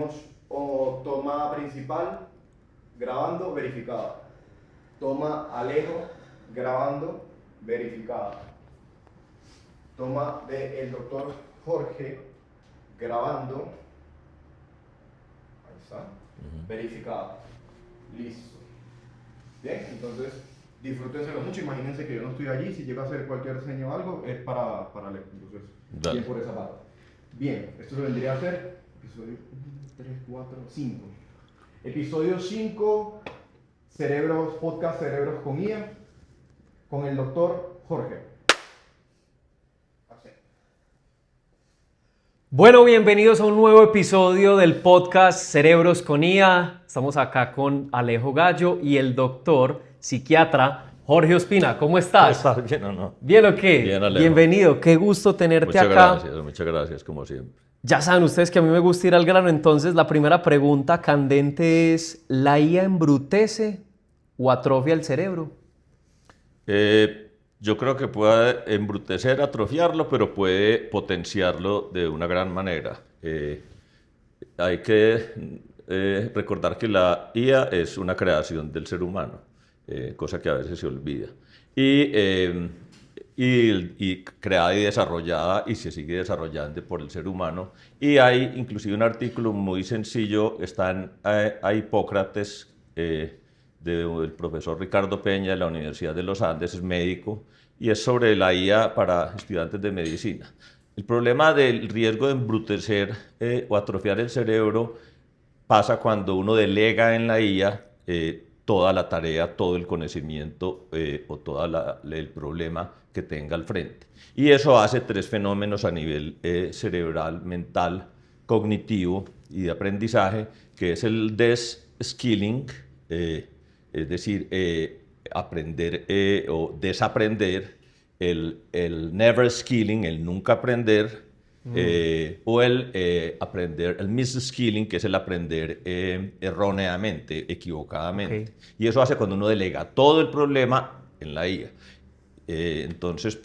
tenemos toma principal, grabando, verificada. Toma Alejo, grabando, verificada. Toma del doctor Jorge, grabando, ahí está, verificada. Listo. Bien, entonces disfrútenselo mucho. Imagínense que yo no estoy allí. Si llega a hacer cualquier seño o algo, es para Alejo. Entonces, dale. bien por esa parte. Bien, esto se vendría a ser episodio 3, 4, 5. Episodio 5, Cerebros, podcast Cerebros con IA, con el doctor Jorge. Bueno, bienvenidos a un nuevo episodio del podcast Cerebros con IA. Estamos acá con Alejo Gallo y el doctor psiquiatra Jorge Ospina. ¿Cómo estás? ¿Estás bien o no? ¿Bien o qué? Bien, Alejo. Bienvenido, qué gusto tenerte acá. Muchas gracias, como siempre. Ya saben ustedes que a mí me gusta ir al grano, entonces la primera pregunta candente es, ¿la IA embrutece o atrofia el cerebro? Yo creo que puede embrutecer, atrofiarlo, pero puede potenciarlo de una gran manera. Hay que recordar que la IA es una creación del ser humano, cosa que a veces se olvida. Y creada y desarrollada y se sigue desarrollando por el ser humano. Y hay inclusive un artículo muy sencillo, está a Hipócrates, del profesor Ricardo Peña de la Universidad de los Andes, es médico, y es sobre la IA para estudiantes de medicina. El problema del riesgo de embrutecer o atrofiar el cerebro pasa cuando uno delega en la IA toda la tarea, todo el conocimiento o todo el problema que tenga al frente. Y eso hace tres fenómenos a nivel cerebral, mental, cognitivo y de aprendizaje, que es el des-skilling, es decir, aprender o desaprender, el never skilling, el nunca aprender, o el aprender, el mis-skilling, que es el aprender erróneamente, equivocadamente. Okay. Y eso hace cuando uno delega todo el problema en la IA. Entonces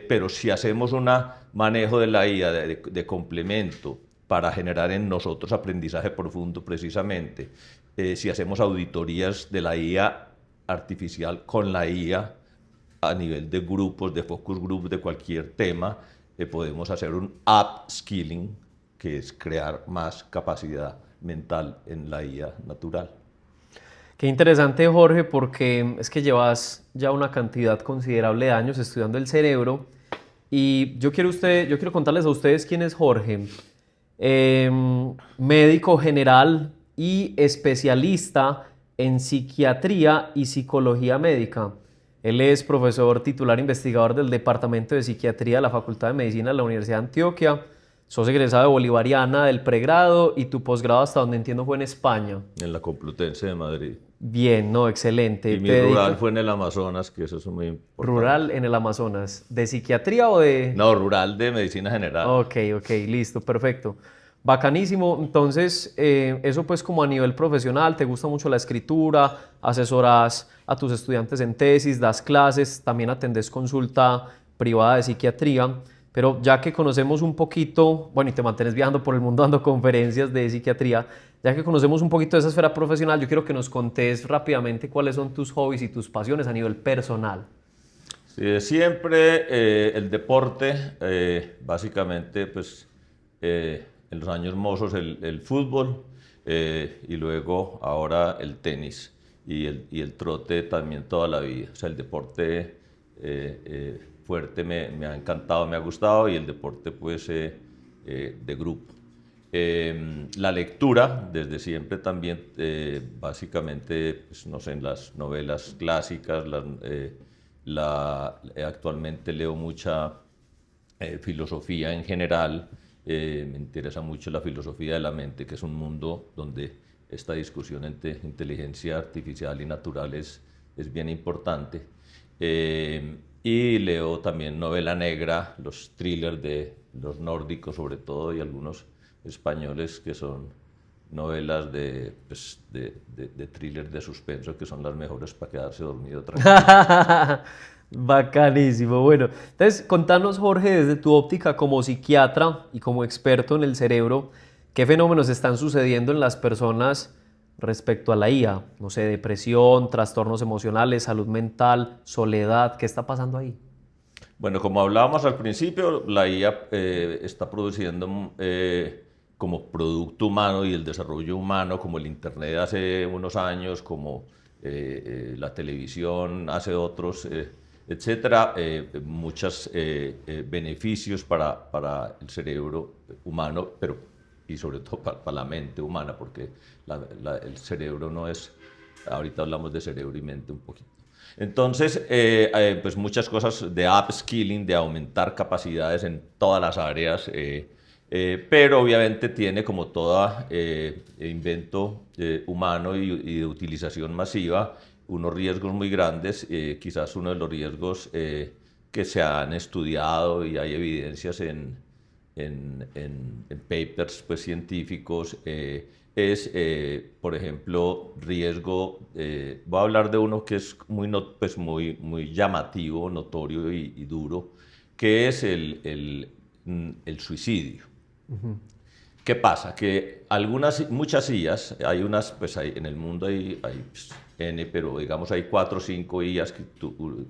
pero si hacemos un manejo de la IA de complemento para generar en nosotros aprendizaje profundo precisamente, si hacemos auditorías de la IA artificial con la IA a nivel de grupos, de focus group, de cualquier tema, podemos hacer un upskilling, que es crear más capacidad mental en la IA natural. Qué interesante, Jorge, porque es que llevas ya una cantidad considerable de años estudiando el cerebro y yo quiero contarles a ustedes quién es Jorge. Médico general y especialista en psiquiatría y psicología médica. Él es profesor titular investigador del Departamento de Psiquiatría de la Facultad de Medicina de la Universidad de Antioquia. Sos egresado de Bolivariana del pregrado y tu posgrado, hasta donde entiendo, fue en España. En la Complutense de Madrid. Bien, no, excelente. Y mi rural fue en el Amazonas, que eso es muy importante. Rural en el Amazonas. ¿De psiquiatría o de...? No, rural de medicina general. Ok, listo, perfecto. Bacanísimo. Entonces, eso pues como a nivel profesional, te gusta mucho la escritura, asesoras a tus estudiantes en tesis, das clases, también atendes consulta privada de psiquiatría. Pero ya que conocemos un poquito, bueno, y te mantienes viajando por el mundo dando conferencias de psiquiatría, ya que conocemos un poquito de esa esfera profesional, yo quiero que nos contes rápidamente cuáles son tus hobbies y tus pasiones a nivel personal. Sí, siempre el deporte, básicamente, pues en los años mozos el fútbol y luego ahora el tenis y el trote también toda la vida. O sea, el deporte fuerte me ha encantado, me ha gustado, y el deporte pues de grupo. La lectura desde siempre también, básicamente, pues, no sé, en las novelas clásicas, actualmente leo mucha filosofía en general. Me interesa mucho la filosofía de la mente, que es un mundo donde esta discusión entre inteligencia artificial y natural es bien importante. Y leo también novela negra, los thrillers de los nórdicos sobre todo, y algunos españoles que son novelas de thriller de suspenso, que son las mejores para quedarse dormido tranquilo. Bacanísimo. Bueno, entonces contanos, Jorge, desde tu óptica como psiquiatra y como experto en el cerebro, ¿Qué fenómenos están sucediendo en las personas respecto a la IA? No sé, depresión, trastornos emocionales, salud mental, soledad, ¿qué está pasando ahí? Bueno, como hablábamos al principio, la IA está produciendo como producto humano y el desarrollo humano, como el Internet hace unos años, como la televisión hace otros, etcétera, muchos beneficios para el cerebro humano, pero y sobre todo para la mente humana, porque el cerebro no es, ahorita hablamos de cerebro y mente un poquito. Entonces, pues muchas cosas de upskilling, de aumentar capacidades en todas las áreas, pero obviamente tiene como todo invento humano y de utilización masiva unos riesgos muy grandes, quizás uno de los riesgos que se han estudiado y hay evidencias en papers pues, científicos, es, por ejemplo, riesgo, voy a hablar de uno que es muy llamativo, notorio y duro, que es el suicidio. ¿Qué pasa? Que muchas IAs, hay unas, pues en el mundo hay pues, N, pero digamos hay 4 o 5 IAs que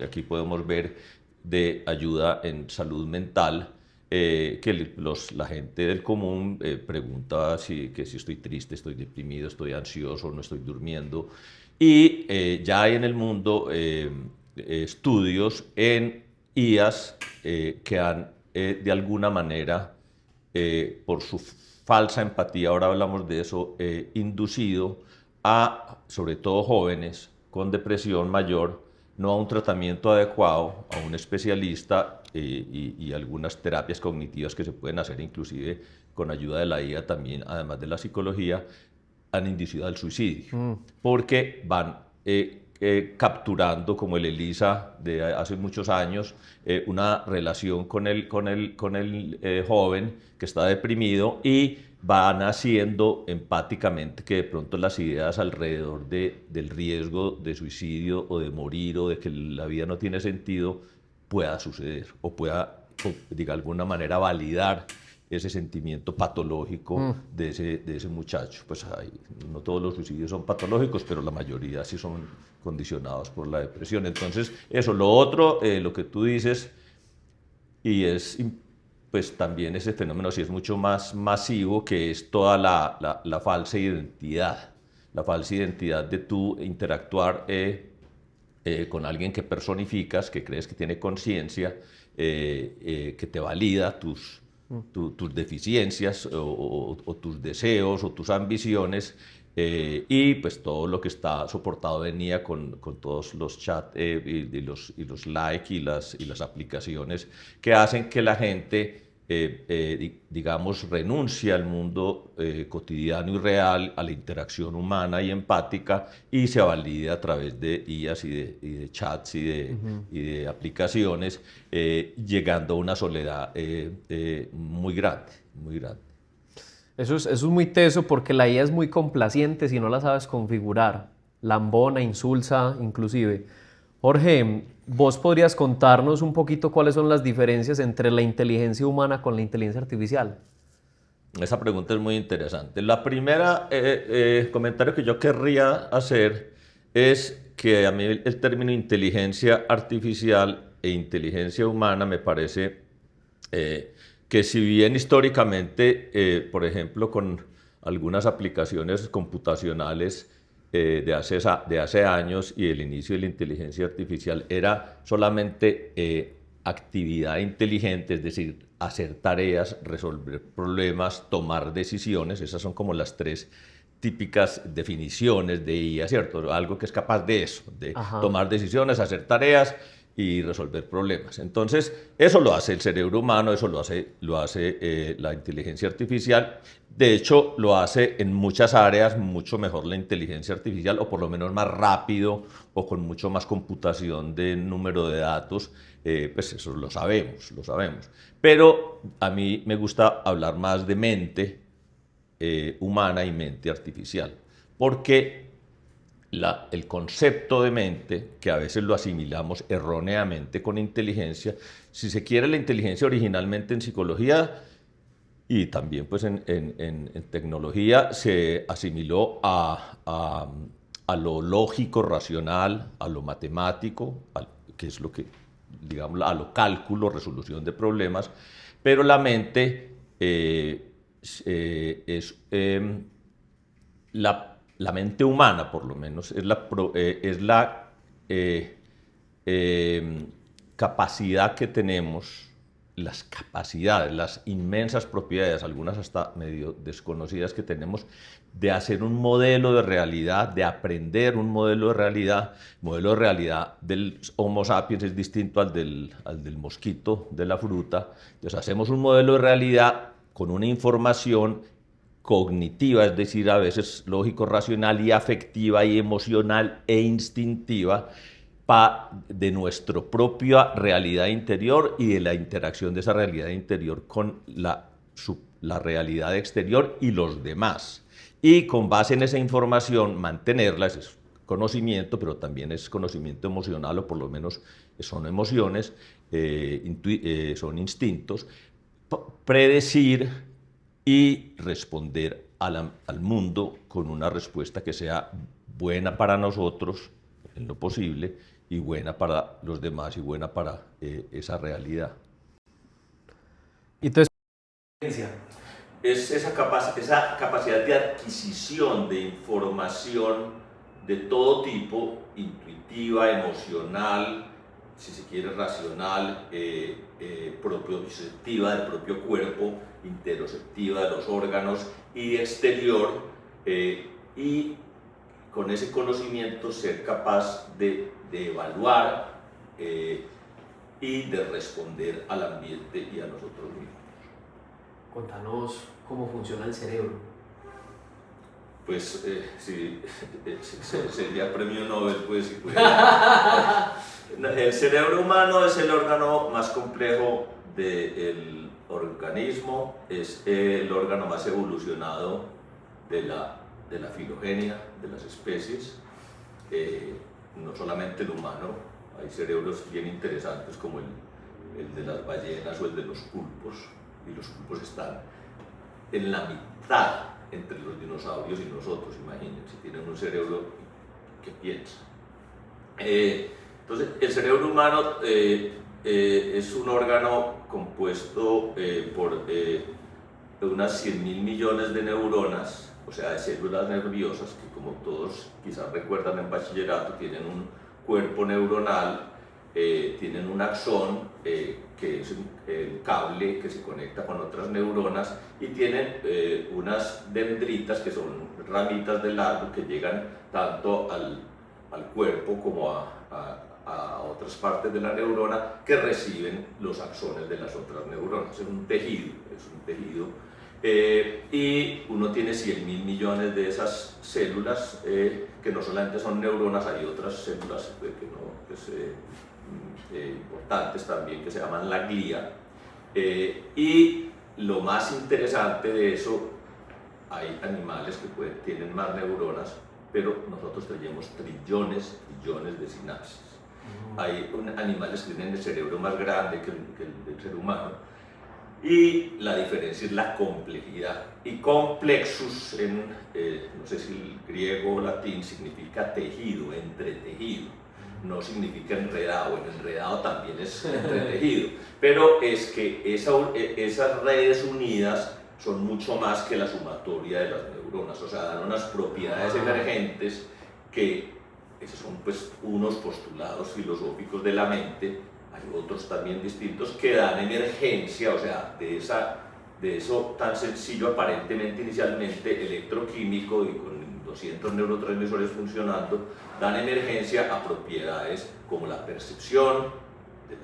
aquí podemos ver de ayuda en salud mental, que la gente del común pregunta que si estoy triste, estoy deprimido, estoy ansioso, no estoy durmiendo. Y ya hay en el mundo estudios en IAs que han de alguna manera, por su falsa empatía, ahora hablamos de eso, inducido a, sobre todo jóvenes con depresión mayor, no a un tratamiento adecuado, a un especialista y algunas terapias cognitivas que se pueden hacer inclusive con ayuda de la IA también, además de la psicología, han inducido al suicidio, porque van capturando, como el ELISA de hace muchos años, una relación con el joven que está deprimido y van haciendo empáticamente que de pronto las ideas alrededor del riesgo de suicidio o de morir o de que la vida no tiene sentido pueda suceder o pueda, de alguna manera, validar ese sentimiento patológico de ese muchacho. Pues no todos los suicidios son patológicos, pero la mayoría sí son condicionados por la depresión. Entonces, eso, lo otro, lo que tú dices, y es, pues también ese fenómeno sí es mucho más masivo, que es toda la falsa identidad. La falsa identidad de tú interactuar con alguien que personificas, que crees que tiene conciencia, que te valida tus deficiencias o tus deseos o tus ambiciones, y pues todo lo que está soportado venía con todos los chats y los likes y las aplicaciones que hacen que la gente digamos renuncie al mundo cotidiano y real, a la interacción humana y empática, y se valide a través de IAs y de chats y de aplicaciones, llegando a una soledad muy grande, muy grande. Eso es muy teso porque la IA es muy complaciente si no la sabes configurar, lambona, insulsa, inclusive. Jorge, ¿vos podrías contarnos un poquito cuáles son las diferencias entre la inteligencia humana con la inteligencia artificial? Esa pregunta es muy interesante. La primera comentario que yo querría hacer es que a mí el término inteligencia artificial e inteligencia humana me parece que si bien históricamente, por ejemplo, con algunas aplicaciones computacionales de hace años y el inicio de la inteligencia artificial era solamente actividad inteligente, es decir, hacer tareas, resolver problemas, tomar decisiones. Esas son como las 3 típicas definiciones de IA, ¿cierto? Algo que es capaz de eso, de tomar decisiones, hacer tareas y resolver problemas. Entonces, eso lo hace el cerebro humano, eso lo hace la inteligencia artificial. De hecho, lo hace en muchas áreas mucho mejor la inteligencia artificial, o por lo menos más rápido, o con mucho más computación de número de datos. Pues eso lo sabemos. Pero a mí me gusta hablar más de mente humana y mente artificial, porque el concepto de mente, que a veces lo asimilamos erróneamente con inteligencia, si se quiere, la inteligencia originalmente en psicología y también pues en tecnología se asimiló a lo lógico, racional, a lo matemático, que es lo que, digamos, a lo cálculo, resolución de problemas, pero la mente es la mente humana, por lo menos, es la capacidad que tenemos, las capacidades, las inmensas propiedades, algunas hasta medio desconocidas que tenemos, de hacer un modelo de realidad, de aprender un modelo de realidad. El modelo de realidad del Homo sapiens es distinto al del mosquito de la fruta. Entonces hacemos un modelo de realidad con una información cognitiva, es decir, a veces lógico-racional y afectiva y emocional e instintiva, de nuestra propia realidad interior y de la interacción de esa realidad interior con la realidad exterior y los demás. Y con base en esa información mantenerla, es conocimiento, pero también es conocimiento emocional, o por lo menos son emociones, son instintos, predecir y responder al mundo con una respuesta que sea buena para nosotros, en lo posible, y buena para los demás y buena para esa realidad. ¿Y tu Es esa capacidad de adquisición de información de todo tipo, intuitiva, emocional, si se quiere racional, propioceptiva del propio cuerpo, interoceptiva de los órganos y exterior, y con ese conocimiento ser capaz de evaluar y de responder al ambiente y a nosotros mismos. Contanos cómo funciona el cerebro. Pues sí, sería premio Nobel, pues. El cerebro humano es el órgano más complejo del organismo, es el órgano más evolucionado de la filogenia, de las especies. No solamente el humano, hay cerebros bien interesantes como el de las ballenas o el de los pulpos, y los pulpos están en la mitad entre los dinosaurios y nosotros, imagínense, tienen un cerebro que piensa. Entonces, el cerebro humano es un órgano compuesto por unas 100.000 millones de neuronas, o sea, de células nerviosas que, como todos quizás recuerdan en bachillerato, tienen un cuerpo neuronal, tienen un axón, que es el cable que se conecta con otras neuronas, y tienen unas dendritas, que son ramitas del árbol que llegan tanto al cuerpo como a otras partes de la neurona, que reciben los axones de las otras neuronas. Es un tejido, y uno tiene 100.000 millones de esas células, que no solamente son neuronas, hay otras células importantes también, que se llaman la glía. Y lo más interesante de eso, hay animales que tienen más neuronas, pero nosotros tenemos trillones de sinapsis. Hay animales que tienen el cerebro más grande que el del ser humano, y la diferencia es la complejidad. Y complexus, no sé si el griego o latín, significa tejido, entretejido. No significa enredado, el enredado también es entretejido, pero es que esas redes unidas son mucho más que la sumatoria de las neuronas, o sea, dan unas propiedades emergentes que esos son pues unos postulados filosóficos de la mente. Hay otros también distintos que dan emergencia, o sea, de eso tan sencillo aparentemente inicialmente electroquímico y con 200 neurotransmisores funcionando, dan emergencia a propiedades como la percepción de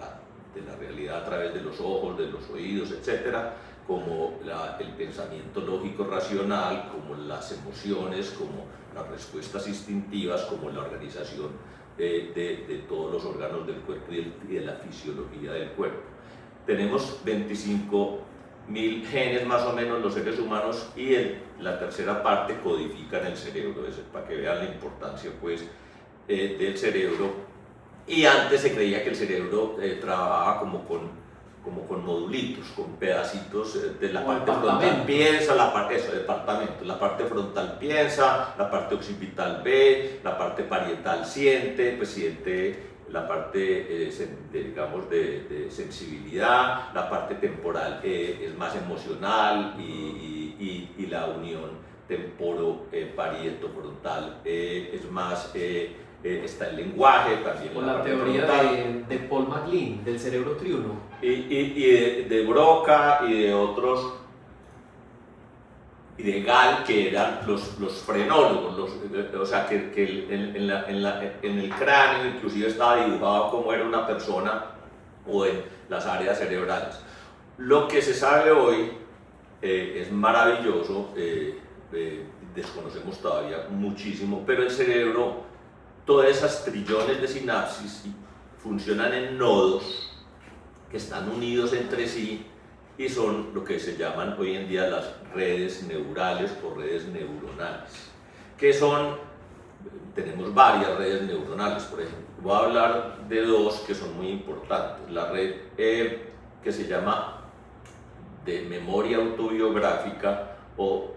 la realidad a través de los ojos, de los oídos, etcétera, como el pensamiento lógico racional, como las emociones, como las respuestas instintivas, como la organización de todos los órganos del cuerpo y de la fisiología del cuerpo. Tenemos 25.000 genes más o menos los seres humanos, y la tercera parte codifican el cerebro, para que vean la importancia pues del cerebro. Y antes se creía que el cerebro trabajaba como con como con modulitos, con pedacitos de la Como parte frontal departamentos. piensa, departamento, la parte frontal piensa, la parte occipital ve, la parte parietal siente, pues siente la parte, digamos, de sensibilidad, la parte temporal es más emocional y la unión temporo-parieto-frontal es más, está el lenguaje también. Con la teoría de Paul MacLean, del cerebro triuno. Y de Broca y de otros, y de Gall, que eran los frenólogos, o sea, que en el cráneo inclusive estaba dibujado cómo era una persona o en las áreas cerebrales. Lo que se sabe hoy es maravilloso, desconocemos todavía muchísimo, pero el cerebro, todas esas trillones de sinapsis funcionan en nodos que están unidos entre sí y son lo que se llaman hoy en día las redes neurales o redes neuronales, que son, tenemos varias redes neuronales, por ejemplo. Voy a hablar de dos que son muy importantes. La red que se llama de memoria autobiográfica o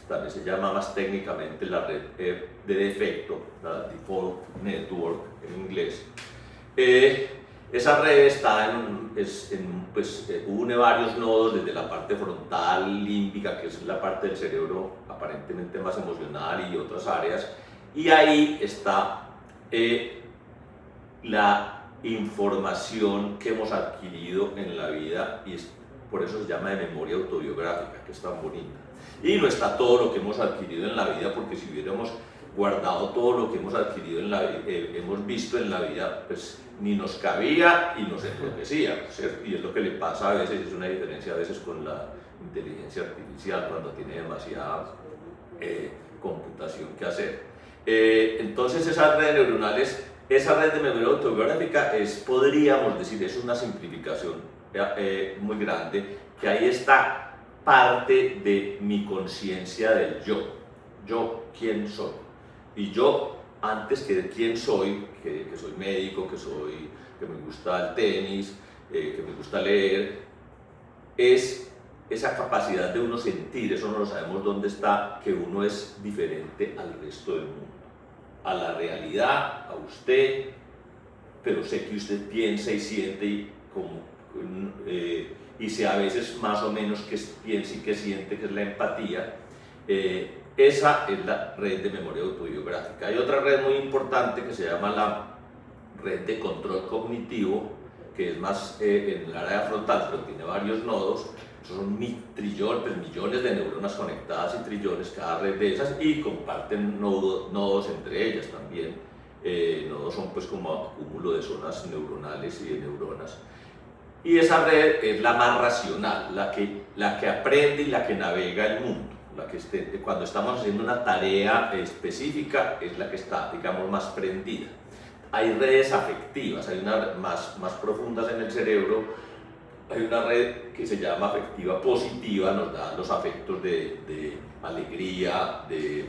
también se llama más técnicamente la red de defecto, la default network en inglés. Esa red está une varios nodos desde la parte frontal límbica, que es la parte del cerebro aparentemente más emocional, y otras áreas, y ahí está la información que hemos adquirido en la vida, y por eso se llama de memoria autobiográfica, que es tan bonita. Y no está todo lo que hemos adquirido en la vida, porque si hubiéramos guardado todo lo que hemos adquirido hemos visto en la vida, pues ni nos cabía y nos enloquecía, ¿cierto? Y es lo que le pasa a veces, es una diferencia a veces con la inteligencia artificial cuando tiene demasiada computación que hacer. Entonces esas redes neuronales, esa red de memoria autobiográfica podríamos decir, es una simplificación muy grande, que ahí está parte de mi conciencia del yo, quién soy. Y yo, antes que de quién soy, que soy médico, que me gusta el tenis, que me gusta leer, es esa capacidad de uno sentir, eso no lo sabemos dónde está, que uno es diferente al resto del mundo, a la realidad, a usted, pero sé que usted piensa y siente y sé a veces más o menos qué piensa y qué siente, que es la empatía. Esa es la red de memoria autobiográfica. Hay otra red muy importante que se llama la red de control cognitivo, que es más en el área frontal, pero tiene varios nodos. Son millones de neuronas conectadas y trillones cada red de esas, y comparten nodos entre ellas también. Nodos son pues como acúmulo de zonas neuronales y de neuronas. Y esa red es la más racional, la que aprende y la que navega el mundo. Cuando estamos haciendo una tarea específica, es la que está, digamos, más prendida. Hay redes afectivas, hay unas más profundas en el cerebro. Hay una red que se llama afectiva positiva, nos da los afectos de alegría, de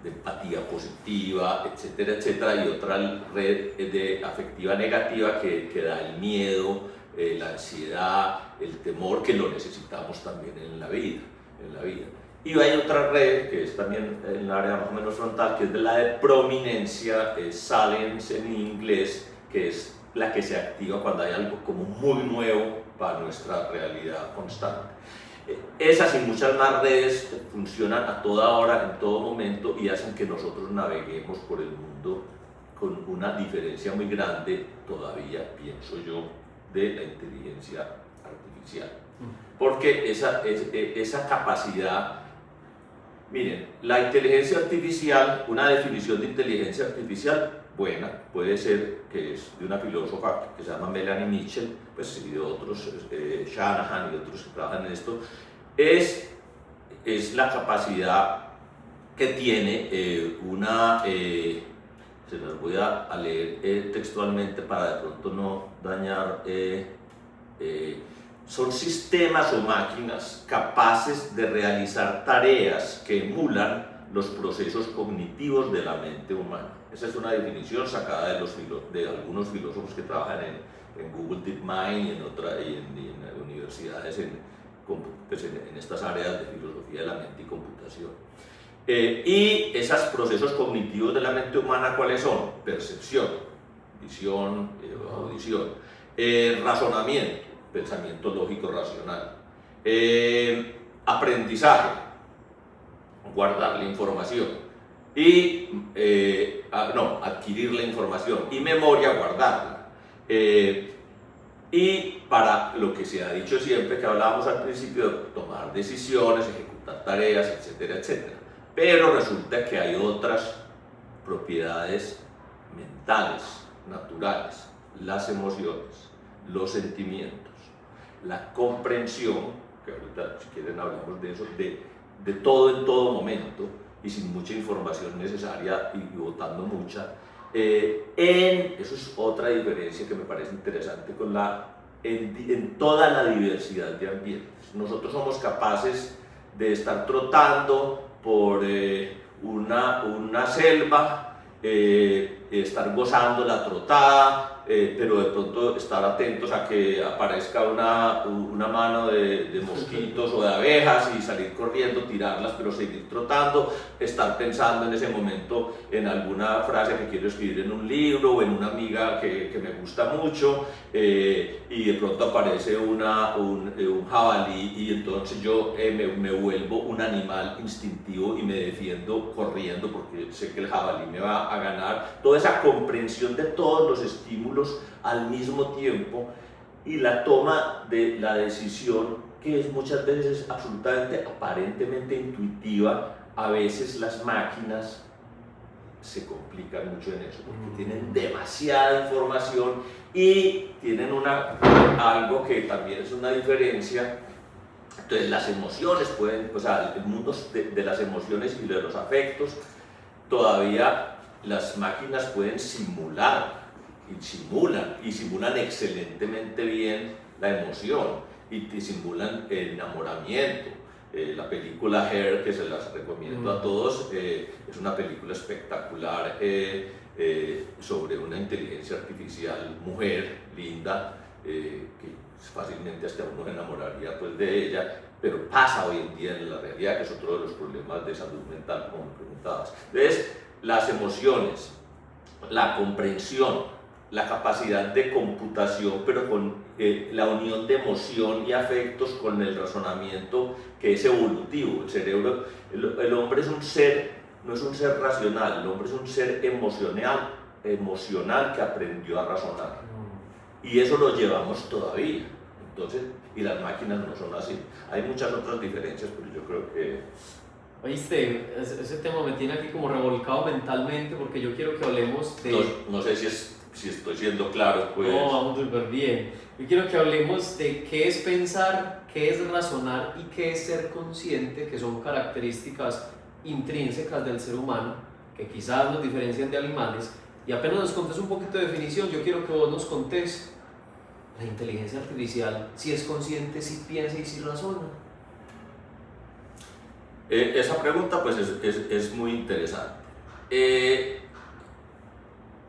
empatía positiva, etcétera, etcétera. Y otra red de afectiva negativa que da el miedo, la ansiedad, el temor, que lo necesitamos también en la vida. Y hay otra red que es también en el área más o menos frontal, que es de la de prominencia, salience en inglés, que es la que se activa cuando hay algo como muy nuevo para nuestra realidad constante. Esas y muchas más redes funcionan a toda hora, en todo momento, y hacen que nosotros naveguemos por el mundo con una diferencia muy grande todavía, pienso yo, de la inteligencia artificial. Porque esa capacidad, miren, la inteligencia artificial, una definición de inteligencia artificial buena, puede ser, que es de una filósofa que se llama Melanie Mitchell, pues, y de otros, Shanahan y otros que trabajan en esto, es la capacidad que tiene se los voy a leer textualmente para de pronto no dañar, son sistemas o máquinas capaces de realizar tareas que emulan los procesos cognitivos de la mente humana. Esa es una definición sacada de algunos filósofos que trabajan en Google DeepMind y en universidades en estas áreas de filosofía de la mente y computación. Y esos procesos cognitivos de la mente humana, ¿cuáles son? Percepción, visión, audición, razonamiento, pensamiento lógico racional, aprendizaje, guardar la información, y adquirir la información, y memoria, guardarla. Y para lo que se ha dicho siempre, que hablábamos al principio, de tomar decisiones, ejecutar tareas, etcétera, etcétera. Pero resulta que hay otras propiedades mentales, naturales, las emociones, los sentimientos, la comprensión, que ahorita si quieren hablamos de eso, de todo en todo momento y sin mucha información necesaria y votando mucha. Eso es otra diferencia que me parece interesante en toda la diversidad de ambientes. Nosotros somos capaces de estar trotando por una selva, estar gozando la trotada, pero de pronto estar atentos a que aparezca una mano de mosquitos o de abejas y salir corriendo, tirarlas, pero seguir trotando, estar pensando en ese momento en alguna frase que quiero escribir en un libro o en una amiga que me gusta mucho, y de pronto aparece un jabalí y entonces yo me vuelvo un animal instintivo y me defiendo corriendo porque sé que el jabalí me va a ganar. Toda esa comprensión de todos los estímulos al mismo tiempo y la toma de la decisión, que es muchas veces absolutamente aparentemente intuitiva. A veces las máquinas se complican mucho en eso porque tienen demasiada información y tienen algo que también es una diferencia. Entonces las emociones el mundo de las emociones y de los afectos, todavía las máquinas pueden simulan excelentemente bien la emoción y simulan el enamoramiento. La película Hair, que se las recomiendo a todos, es una película espectacular sobre una inteligencia artificial mujer linda, que fácilmente hasta uno se enamoraría pues de ella, pero pasa hoy en día en la realidad, que es otro de los problemas de salud mental, como me preguntabas. Entonces, las emociones, la comprensión, la capacidad de computación, pero con la unión de emoción y afectos con el razonamiento, que es evolutivo. El cerebro, el hombre es un ser, no es un ser racional, el hombre es un ser emocional que aprendió a razonar. Y eso lo llevamos todavía. Entonces, y las máquinas no son así. Hay muchas otras diferencias, pero yo creo que... Oíste, ese tema me tiene aquí como revolcado mentalmente porque yo quiero que hablemos de... No sé si estoy siendo claro, pues... No, vamos súper bien. Yo quiero que hablemos de qué es pensar, qué es razonar y qué es ser consciente, que son características intrínsecas del ser humano, que quizás nos diferencian de animales. Y apenas nos contes un poquito de definición, yo quiero que vos nos contes la inteligencia artificial, si es consciente, si piensa y si razona. Esa pregunta pues es muy interesante.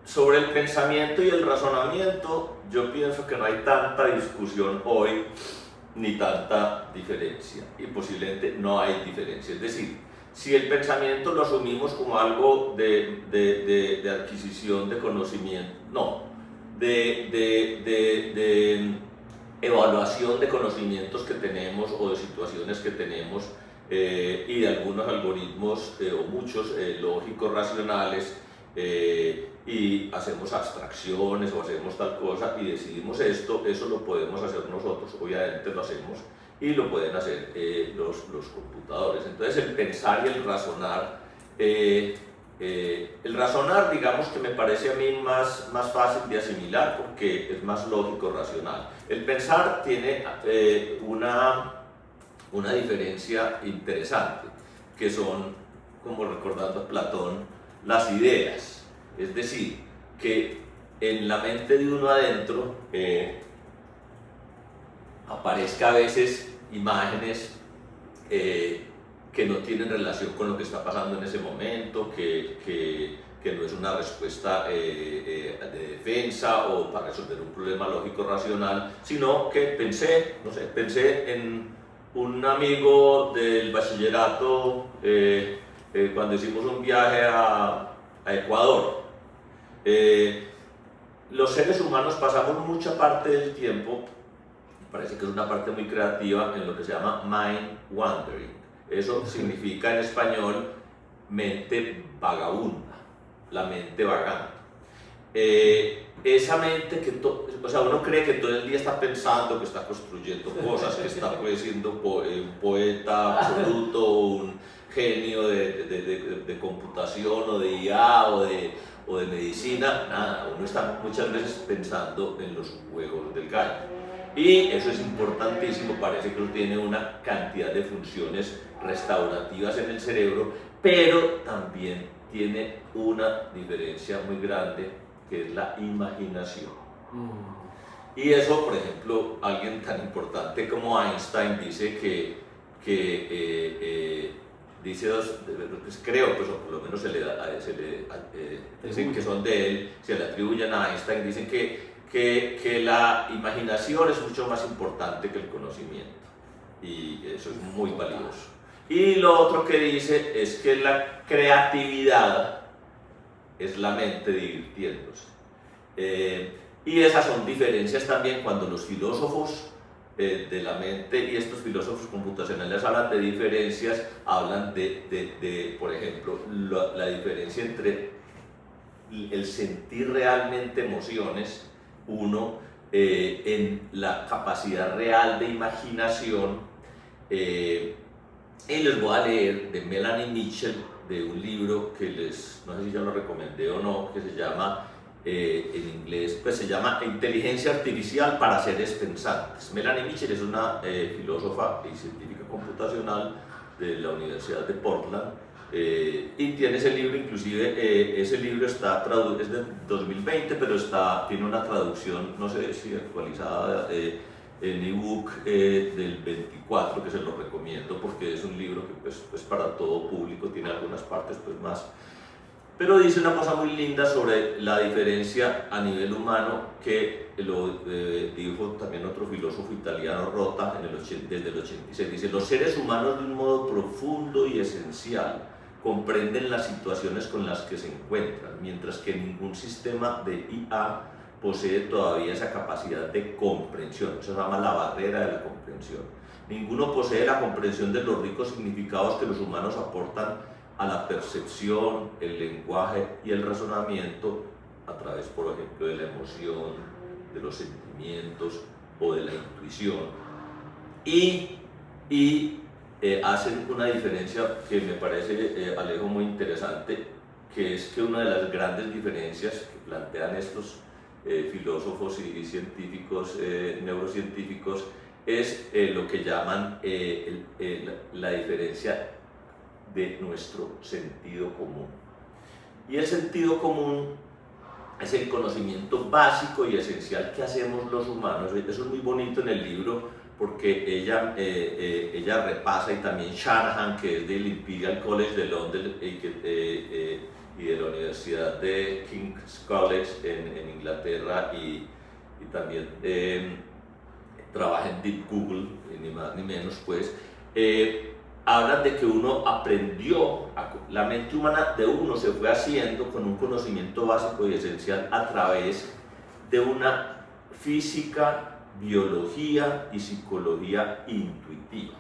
Sobre el pensamiento y el razonamiento, yo pienso que no hay tanta discusión hoy, ni tanta diferencia, y posiblemente no hay diferencia. Es decir, si el pensamiento lo asumimos como algo de adquisición de conocimiento, no, de evaluación de conocimientos que tenemos o de situaciones que tenemos, y de algunos algoritmos o muchos lógicos racionales, y hacemos abstracciones o hacemos tal cosa y decidimos esto, eso lo podemos hacer nosotros, obviamente lo hacemos y lo pueden hacer los computadores. Entonces el pensar y el razonar, digamos que me parece a mí más fácil de asimilar porque es más lógico racional. El pensar tiene una diferencia interesante, que son, como recordando a Platón, las ideas. Es decir, que en la mente de uno adentro aparezca a veces imágenes que no tienen relación con lo que está pasando en ese momento, que que no es una respuesta de defensa o para resolver un problema lógico racional, sino que pensé en un amigo del bachillerato cuando hicimos un viaje a Ecuador. Los seres humanos pasamos mucha parte del tiempo, parece que es una parte muy creativa, en lo que se llama mind wandering. Eso significa en español mente vagabunda, la mente vagante. Esa mente que, o sea, uno cree que todo el día está pensando, que está construyendo cosas, que está pues, siendo un poeta absoluto, un genio de computación o de IA o de medicina, nada, uno está muchas veces pensando en los juegos del gallo. Y eso es importantísimo, parece que tiene una cantidad de funciones restaurativas en el cerebro, pero también tiene una diferencia muy grande, que es la imaginación. Y eso, por ejemplo, alguien tan importante como Einstein dice dice pues creo, pues, o por lo menos dicen que son de él, se le atribuyen a Einstein, dicen que la imaginación es mucho más importante que el conocimiento, y eso es muy valioso. Y lo otro que dice es que la creatividad es la mente divirtiéndose. Y esas son diferencias también cuando los filósofos de la mente y estos filósofos computacionales hablan de diferencias, hablan por ejemplo, la diferencia entre el sentir realmente emociones, uno, en la capacidad real de imaginación. Y les voy a leer de Melanie Mitchell, de un libro que no sé si ya lo recomendé o no, que se llama, en inglés, pues se llama Inteligencia Artificial para Seres Pensantes. Melanie Mitchell es una filósofa y científica computacional de la Universidad de Portland, y tiene ese libro, inclusive ese libro es de 2020, pero tiene una traducción, no sé si actualizada, en ebook del 24, que se lo recomiendo porque es un libro que pues para todo público, tiene algunas partes pues más, pero dice una cosa muy linda sobre la diferencia a nivel humano, que lo dijo también otro filósofo italiano, Rota, desde el 86. Dice: los seres humanos de un modo profundo y esencial comprenden las situaciones con las que se encuentran, mientras que ningún sistema de IA posee todavía esa capacidad de comprensión. Eso se llama la barrera de la comprensión. Ninguno posee la comprensión de los ricos significados que los humanos aportan a la percepción, el lenguaje y el razonamiento a través, por ejemplo, de la emoción, de los sentimientos o de la intuición. Y hacen una diferencia que me parece, Alejo, muy interesante, que es que una de las grandes diferencias que plantean estos filósofos y científicos, neurocientíficos, es lo que llaman la diferencia de nuestro sentido común. Y el sentido común es el conocimiento básico y esencial que hacemos los humanos. Eso es muy bonito en el libro, porque ella repasa, y también Shanahan, que es del Imperial College de Londres y de la Universidad de King's College en Inglaterra, y también trabaja en Deep Google, ni más ni menos, pues, hablan de que uno aprendió, la mente humana de uno se fue haciendo con un conocimiento básico y esencial a través de una física, biología y psicología intuitivas.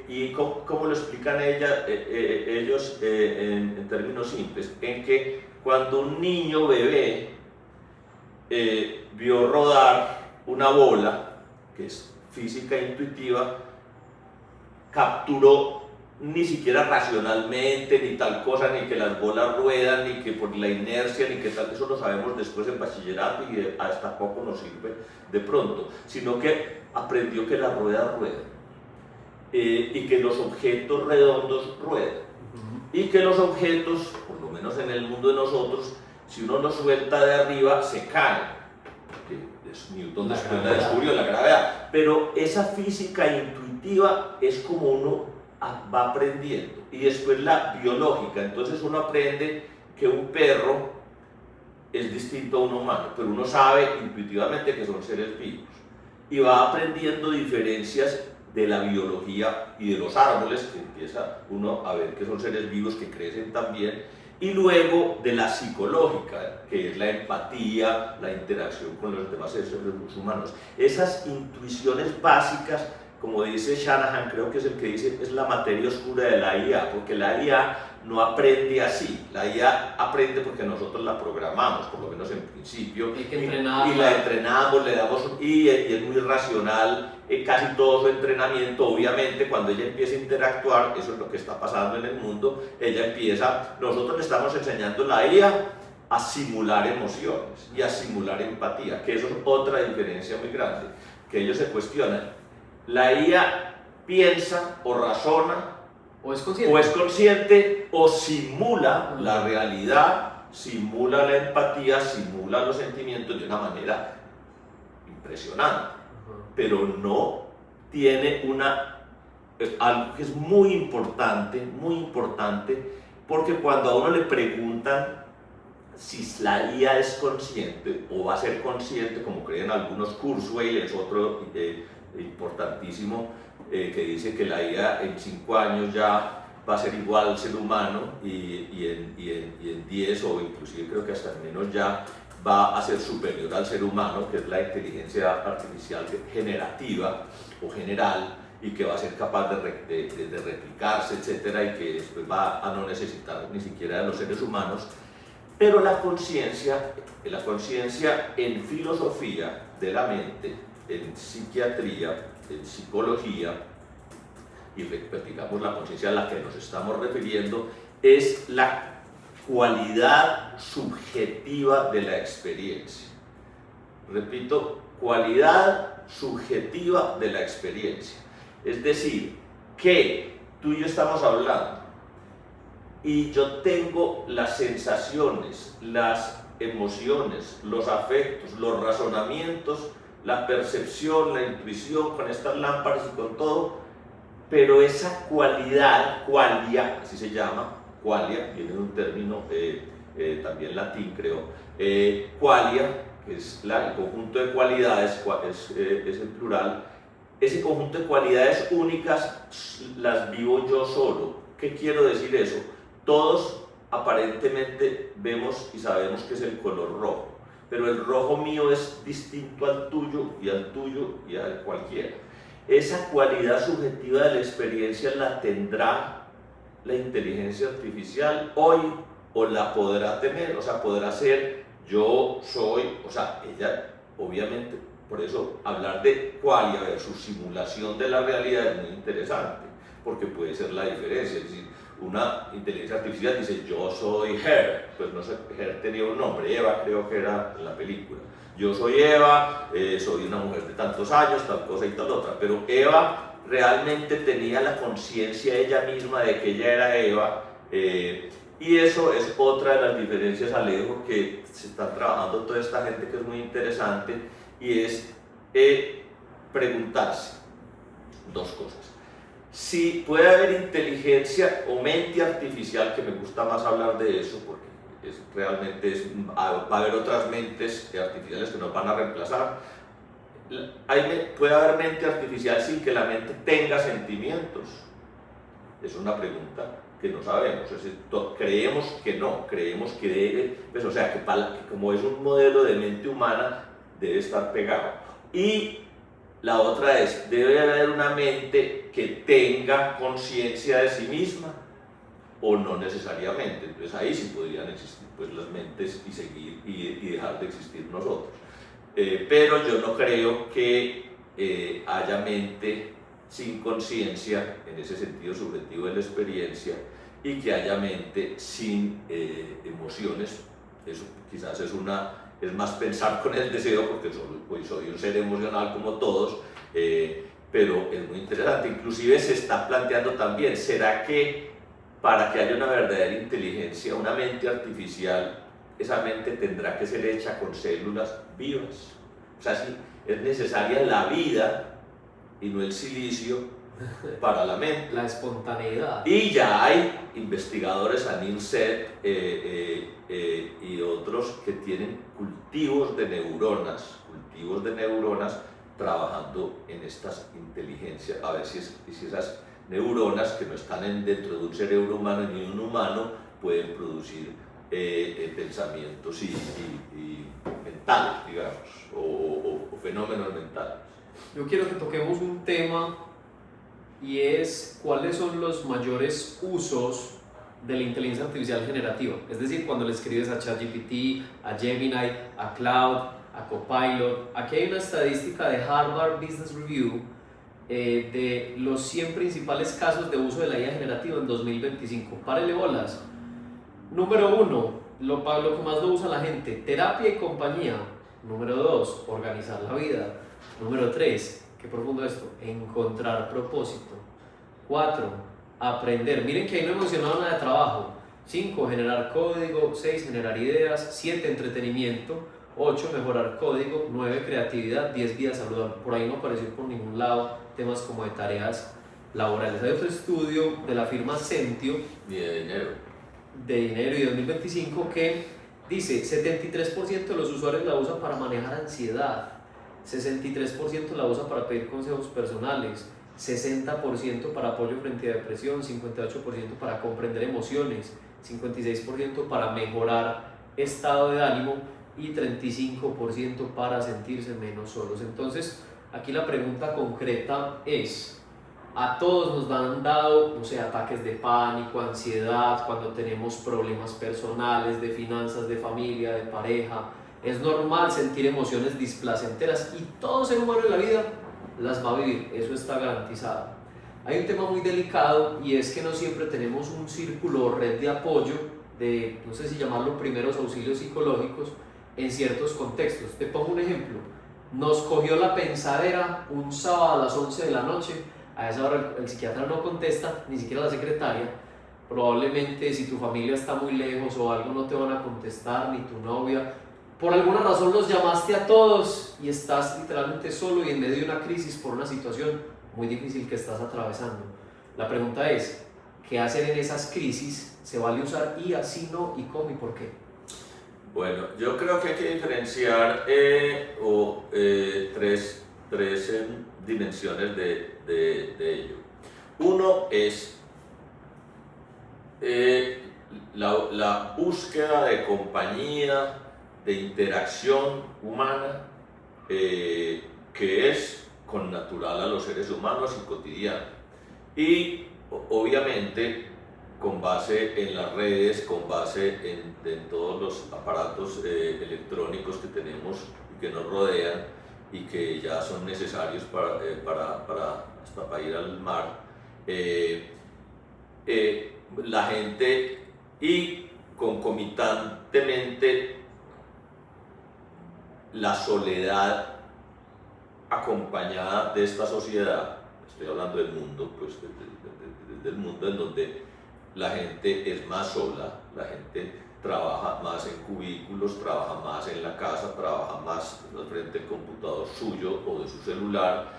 ¿Y cómo lo explican ellos en términos simples? En que cuando un niño bebé vio rodar una bola, que es física intuitiva, capturó, ni siquiera racionalmente, ni tal cosa, ni que las bolas ruedan, ni que por la inercia, ni que tal, eso lo sabemos después en bachillerato y hasta poco nos sirve de pronto, sino que aprendió que las ruedas ruedan, y que los objetos redondos ruedan, y que los objetos, por lo menos en el mundo de nosotros, si uno los suelta de arriba, se caen. Newton después la descubrió, la gravedad, pero esa física intuitiva es como uno va aprendiendo. Y después la biológica, entonces uno aprende que un perro es distinto a un humano, pero uno sabe intuitivamente que son seres vivos y va aprendiendo diferencias de la biología y de los árboles, que empieza uno a ver que son seres vivos que crecen también, y luego de la psicológica, que es la empatía, la interacción con los demás seres humanos. Esas intuiciones básicas, como dice Shanahan, creo que es el que dice, es la materia oscura de la IA, porque la IA no aprende así, la IA aprende porque nosotros la programamos, por lo menos en principio, Hay que entrenarla. y la entrenamos, le damos, y es muy racional, casi todo su entrenamiento. Obviamente cuando ella empieza a interactuar, eso es lo que está pasando en el mundo, nosotros le estamos enseñando la IA a simular emociones y a simular empatía, que eso es otra diferencia muy grande, que ellos se cuestionan, la IA piensa o razona, ¿O es consciente? o es consciente o simula la realidad, simula la empatía, simula los sentimientos de una manera impresionante, pero no tiene algo que es muy importante, porque cuando a uno le preguntan si la IA es consciente o va a ser consciente, como creen algunos, Kurzweil es otro importantísimo, que dice que la IA en 5 años ya va a ser igual al ser humano y en 10 o inclusive creo que hasta menos ya va a ser superior al ser humano, que es la inteligencia artificial generativa o general, y que va a ser capaz de replicarse, etcétera, y que después va a no necesitar ni siquiera de los seres humanos. Pero la conciencia en filosofía de la mente, en psiquiatría, en psicología, y digamos la conciencia a la que nos estamos refiriendo, es la cualidad subjetiva de la experiencia. Repito, cualidad subjetiva de la experiencia. Es decir, que tú y yo estamos hablando y yo tengo las sensaciones, las emociones, los afectos, los razonamientos, la percepción, la intuición con estas lámparas y con todo, pero esa cualidad, qualia, así se llama, qualia, viene de un término también latín creo, qualia, que es el conjunto de cualidades, es el plural, ese conjunto de cualidades únicas las vivo yo solo. ¿Qué quiero decir eso? Todos aparentemente vemos y sabemos que es el color rojo, pero el rojo mío es distinto al tuyo y al cualquiera. Esa cualidad subjetiva de la experiencia la tendrá la inteligencia artificial hoy o la podrá tener, o sea, podrá ser yo soy, o sea, ella obviamente, por eso hablar de qualia versus simulación de la realidad es muy interesante, porque puede ser la diferencia, es decir, una inteligencia artificial dice yo soy Her, pues no sé, Her tenía un nombre, Eva creo que era en la película, yo soy Eva, soy una mujer de tantos años, tal cosa y tal otra, pero Eva realmente tenía la conciencia ella misma de que ella era Eva, y eso es otra de las diferencias, Alejo, que se está trabajando toda esta gente, que es muy interesante, y es preguntarse dos cosas. Si puede haber inteligencia o mente artificial, que me gusta más hablar de eso, porque realmente va a haber otras mentes artificiales que nos van a reemplazar. ¿Puede haber mente artificial sin que la mente tenga sentimientos? Es una pregunta que no sabemos, creemos que no, creemos que debe, pues, o sea, que como es un modelo de mente humana, debe estar pegado. Y la otra es, debe haber una mente que tenga conciencia de sí misma, o no necesariamente. Entonces ahí sí podrían existir pues las mentes y seguir y dejar de existir nosotros. Pero yo no creo que haya mente sin conciencia, en ese sentido subjetivo de la experiencia, y que haya mente sin emociones. Eso quizás es más pensar con el deseo, porque soy un ser emocional como todos, pero es muy interesante. Inclusive se está planteando también, ¿será que para que haya una verdadera inteligencia, una mente artificial, esa mente tendrá que ser hecha con células vivas? O sea, si es necesaria la vida y no el silicio para la mente. La espontaneidad. Y ya hay investigadores, Anil Seth y otros que tienen cultivos de neuronas trabajando en estas inteligencias, a ver si esas neuronas que no están dentro de un cerebro humano ni un humano pueden producir pensamientos y mentales, digamos, o fenómenos mentales. Yo quiero que toquemos un tema y es cuáles son los mayores usos de la inteligencia artificial generativa. Es decir, cuando le escribes a ChatGPT, a Gemini, a Cloud, a Copilot. Aquí hay una estadística de Harvard Business Review de los 100 principales casos de uso de la IA generativa en 2025. Párele bolas. Número 1, lo que más lo usa la gente, terapia y compañía. Número 2, organizar la vida. Número 3, qué profundo esto, encontrar propósito. 4, aprender. Miren que ahí no he mencionado nada de trabajo. 5, generar código. 6, generar ideas. 7, entretenimiento. 8, mejorar código. 9, creatividad. 10, vida saludable. Por ahí no apareció por ningún lado temas como de tareas laborales. Hay otro estudio de la firma Sentio Ni de dinero. de dinero y 2025 que dice 73% de los usuarios la usan para manejar ansiedad, 63% la usa para pedir consejos personales, 60% para apoyo frente a depresión, 58% para comprender emociones, 56% para mejorar estado de ánimo y 35% para sentirse menos solos. Entonces, aquí la pregunta concreta es, a todos nos han dado, no sé, ataques de pánico, ansiedad, cuando tenemos problemas personales, de finanzas, de familia, de pareja. Es normal sentir emociones displacenteras y todo ser humano en la vida las va a vivir, eso está garantizado. Hay un tema muy delicado y es que no siempre tenemos un círculo o red de apoyo, de, no sé si llamarlo primeros auxilios psicológicos, en ciertos contextos. Te pongo un ejemplo. Nos cogió la pensadera un sábado a las 11 de la noche. A esa hora el psiquiatra no contesta, ni siquiera la secretaria. Probablemente si tu familia está muy lejos o algo no te van a contestar, ni tu novia. Por alguna razón los llamaste a todos y estás literalmente solo y en medio de una crisis por una situación muy difícil que estás atravesando. La pregunta es, ¿qué hacer en esas crisis? ¿Se vale usar IA? Si no, ¿y cómo y por qué? Bueno, yo creo que hay que diferenciar tres dimensiones de ello. Uno es la búsqueda de compañía, de interacción humana, que es connatural a los seres humanos y cotidiana. Y obviamente con base en las redes, con base en todos los aparatos electrónicos que tenemos y que nos rodean y que ya son necesarios hasta para ir al mar, la gente y concomitantemente la soledad acompañada de esta sociedad, estoy hablando del mundo, pues del mundo en donde la gente es más sola, la gente trabaja más en cubículos, trabaja más en la casa, trabaja más al frente del computador suyo o de su celular,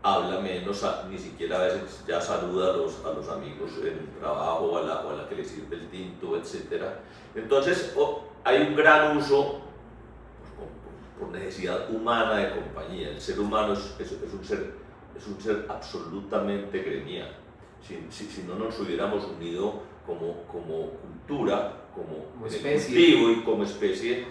habla menos, ni siquiera a veces ya saluda a los amigos en el trabajo o a la que le sirve el tinto, etc. Entonces hay un gran uso por necesidad humana de compañía. El ser humano es un ser absolutamente gremial. Si no nos hubiéramos unido como cultura, como especie, cultivo y como especie,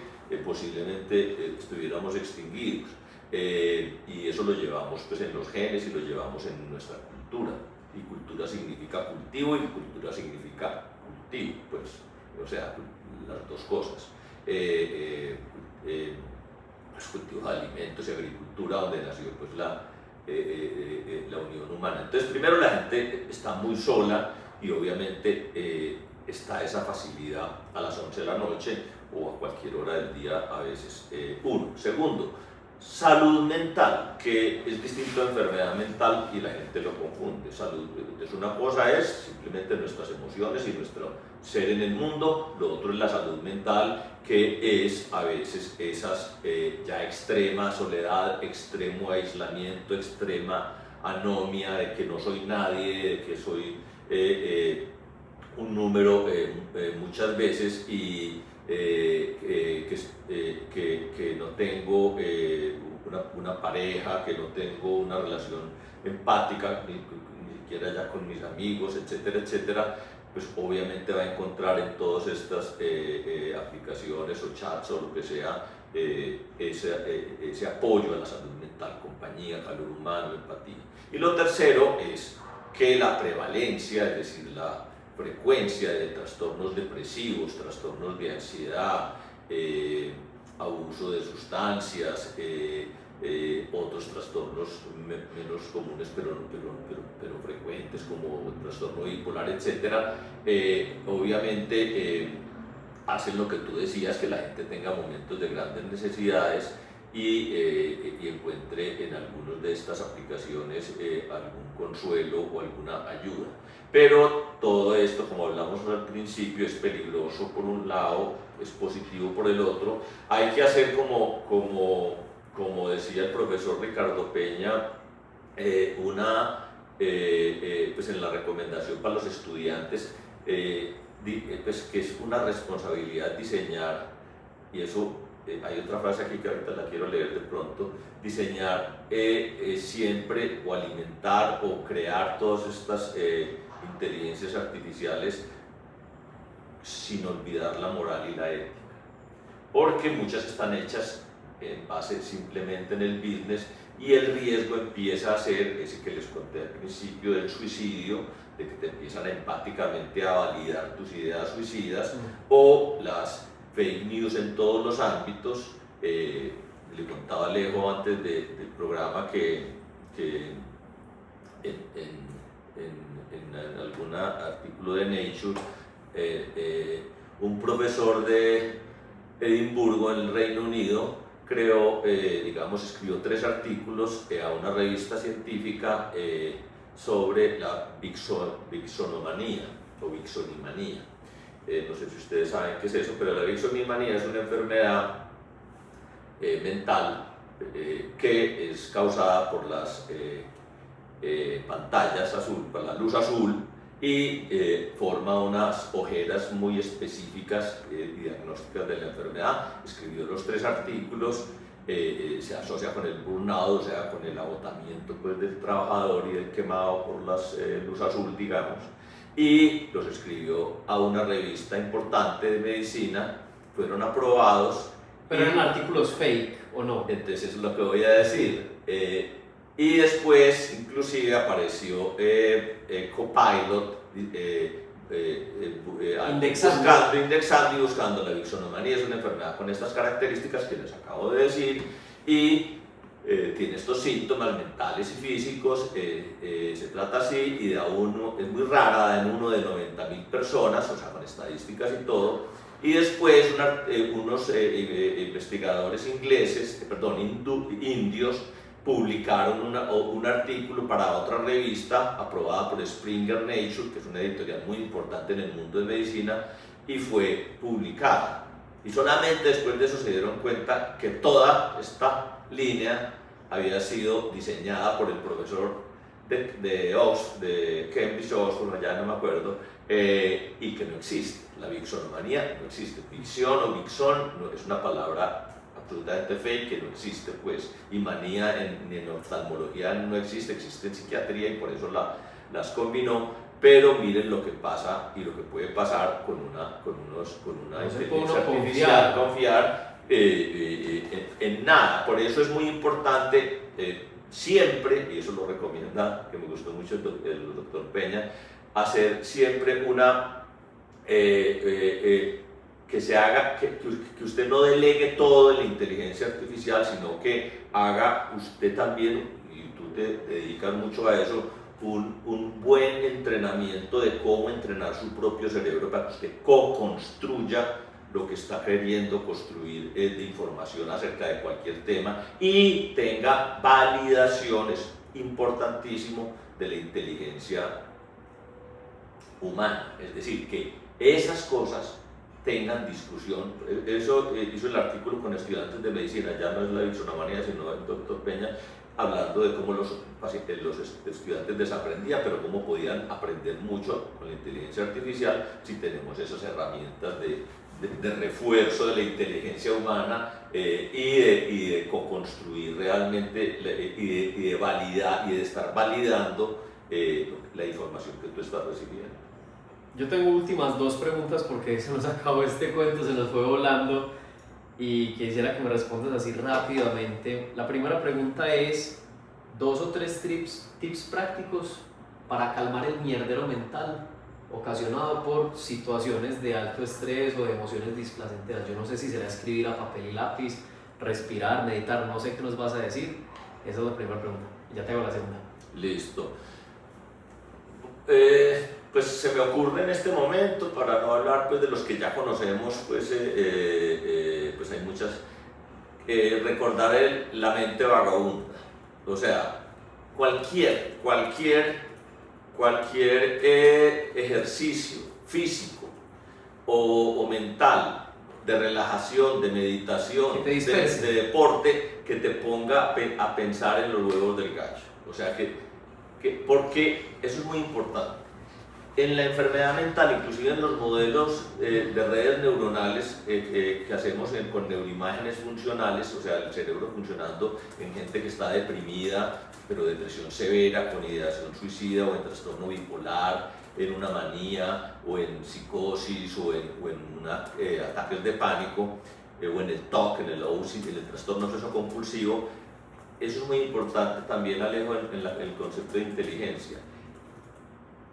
posiblemente estuviéramos extinguidos. Y eso lo llevamos pues, en los genes y lo llevamos en nuestra cultura. Y cultura significa cultivo y cultura significa cultivo, pues, o sea, las dos cosas. Pues, cultivo de alimentos y agricultura, donde nació pues, la unión humana. Entonces, primero la gente está muy sola y obviamente está esa facilidad a las 11 de la noche o a cualquier hora del día a veces. Uno. Segundo, salud mental, que es distinto a enfermedad mental y la gente lo confunde. Salud, entonces una cosa es simplemente nuestras emociones y nuestro ser en el mundo, lo otro es la salud mental, que es a veces esas ya extrema soledad, extremo aislamiento, extrema anomia, de que no soy nadie, de que soy un número muchas veces y que no tengo una pareja, que no tengo una relación empática, ni siquiera ya con mis amigos, etcétera, etcétera, pues obviamente va a encontrar en todas estas aplicaciones o chats o lo que sea ese apoyo a la salud mental, compañía, calor humano, empatía. Y lo tercero es que la prevalencia, es decir, la frecuencia de trastornos depresivos, trastornos de ansiedad, abuso de sustancias, otros trastornos menos comunes pero frecuentes como el trastorno bipolar, etc., obviamente hacen lo que tú decías, que la gente tenga momentos de grandes necesidades y encuentre en algunas de estas aplicaciones algún consuelo o alguna ayuda. Pero todo esto, como hablamos al principio, es peligroso por un lado, es positivo por el otro. Hay que hacer como decía el profesor Ricardo Peña, pues en la recomendación para los estudiantes, pues que es una responsabilidad diseñar, y eso hay otra frase aquí que ahorita la quiero leer de pronto, diseñar siempre o alimentar o crear todas estas inteligencias artificiales sin olvidar la moral y la ética, porque muchas están hechas en base simplemente en el business y el riesgo empieza a ser ese que les conté al principio del suicidio, de que te empiezan empáticamente a validar tus ideas suicidas, o las fake news en todos los ámbitos. Le contaba a Alejo antes del programa que en algún artículo de Nature, un profesor de Edimburgo en el Reino Unido escribió 3 artículos a una revista científica sobre la vixonomanía o vixonimanía. No sé si ustedes saben qué es eso, pero la vixonimanía es una enfermedad mental que es causada por las pantallas azul, por la luz azul, y forma unas ojeras muy específicas diagnósticas de la enfermedad. Escribió los 3 artículos, se asocia con el burnout, o sea, con el agotamiento pues, del trabajador y el quemado por la luz azul, digamos, y los escribió a una revista importante de medicina, fueron aprobados. Pero eran artículos fake, ¿o no? Entonces eso es lo que voy a decir. Y después inclusive apareció Copilot indexando y buscando la vixonomanía. Es una enfermedad con estas características que les acabo de decir y tiene estos síntomas mentales y físicos. Se trata así y es muy rara, da en 1 de 90.000 personas, o sea, con estadísticas y todo. Y después unos investigadores indios, publicaron un artículo para otra revista aprobada por Springer Nature, que es una editorial muy importante en el mundo de medicina, y fue publicada. Y solamente después de eso se dieron cuenta que toda esta línea había sido diseñada por el profesor de Cambridge, Oxford, ya no me acuerdo, y que no existe. La vixonomanía no existe. Vixón o vixón es una palabra absolutamente fake que no existe, pues, y manía en oftalmología no existe, existe en psiquiatría y por eso las combinó. Pero miren lo que pasa y lo que puede pasar con una inteligencia artificial, confiar en nada. Por eso es muy importante siempre, y eso lo recomienda, que me gustó mucho el doctor Peña, hacer siempre que se haga, que usted no delegue todo en la inteligencia artificial, sino que haga usted también, y tú te dedicas mucho a eso, un buen entrenamiento de cómo entrenar su propio cerebro para que usted co-construya lo que está queriendo construir de información acerca de cualquier tema y tenga validaciones, importantísimo, de la inteligencia humana. Es decir, que esas cosas tengan discusión. Eso hizo el artículo con estudiantes de medicina, ya no es la bisonomanía, sino el doctor Peña, hablando de cómo los estudiantes desaprendían, pero cómo podían aprender mucho con la inteligencia artificial si tenemos esas herramientas de refuerzo de la inteligencia humana y de co-construir realmente y de validar y de estar validando la información que tú estás recibiendo. Yo tengo últimas dos preguntas porque se nos acabó este cuento, se nos fue volando y quisiera que me respondas así rápidamente. La primera pregunta es, 2 o 3 tips prácticos para calmar el mierdero mental ocasionado por situaciones de alto estrés o de emociones displacenteras. Yo no sé si será escribir a papel y lápiz, respirar, meditar, no sé qué nos vas a decir. Esa es la primera pregunta. Y ya te hago la segunda. Listo. Pues se me ocurre en este momento, para no hablar pues, de los que ya conocemos, pues hay muchas. Recordar la mente vagabunda. O sea, cualquier ejercicio físico o mental, de relajación, de meditación, de deporte, que te ponga a pensar en los huevos del gallo. O sea, porque eso es muy importante. En la enfermedad mental, inclusive en los modelos de redes neuronales que hacemos con neuroimágenes funcionales, o sea, el cerebro funcionando en gente que está deprimida, pero depresión severa, con ideación suicida o en trastorno bipolar, en una manía o en psicosis o en ataques de pánico, o en el TOC, en el OCD, en el trastorno obsesivo compulsivo. Eso es muy importante también, Alejo, en el concepto de inteligencia.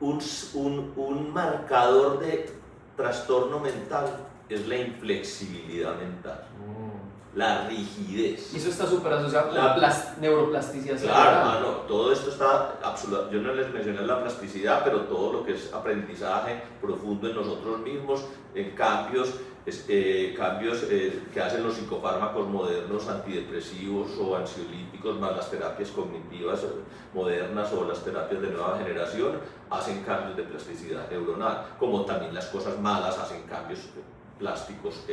Un marcador de trastorno mental es la inflexibilidad mental, la rigidez. Y eso está súper asociado con la neuroplasticidad. Claro, hermano, todo esto está absoluto. Yo no les mencioné la plasticidad, pero todo lo que es aprendizaje profundo en nosotros mismos, en cambios que hacen los psicofármacos modernos, antidepresivos o ansiolíticos, más las terapias cognitivas modernas o las terapias de nueva generación, hacen cambios de plasticidad neuronal, como también las cosas malas hacen cambios plásticos